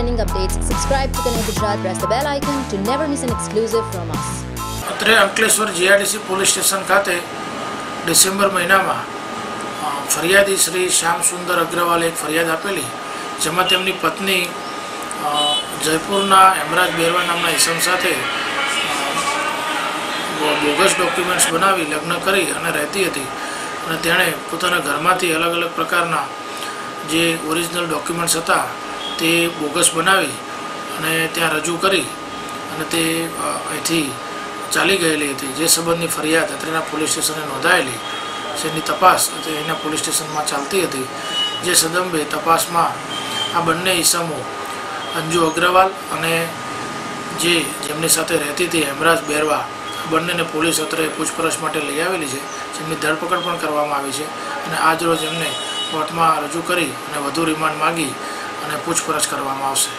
trending updates, subscribe to Connect Gujarat, press the bell icon to never miss an exclusive from us. અત્રે Ankleshwar GRDC police station ખાતે December મહિનામાં ફરિયાદી શ્રી શ્યામસુંદર અગ્રવાલે એક ફરિયાદ આપેલી, જેમાં તેમની પત્ની જયપુરના હેમરાજ બેરવા નામના ઈસમ સાથે બોગસ ડોક્યુમેન્ટ્સ બનાવી લગ્ન કરી અને રહેતી હતી અને તેણે પોતાના ઘરમાંથી અલગ અલગ પ્રકારના જે ઓરિજિનલ ડોક્યુમેન્ટ્સ હતા તે બોગસ બનાવી અને ત્યાં રજૂ કરી અને તે અહીંથી ચાલી ગયેલી હતી, જે સંબંધની ફરિયાદ અત્રેના પોલીસ સ્ટેશને નોંધાયેલી. જેની તપાસ એના પોલીસ સ્ટેશનમાં ચાલતી હતી. જે સંદર્ભે તપાસમાં આ બંને ઈસમો અંજુ અગ્રવાલ અને જેમની સાથે રહેતી હતી હેમરાજ બેરવા, બંનેને પોલીસ અત્રે પૂછપરછ માટે લઈ આવેલી છે, જેમની ધરપકડ પણ કરવામાં આવી છે અને આજ રોજ એમને કોર્ટમાં રજૂ કરી અને વધુ રિમાન્ડ માગી અને પૂછપરછ કરવામાં આવશે.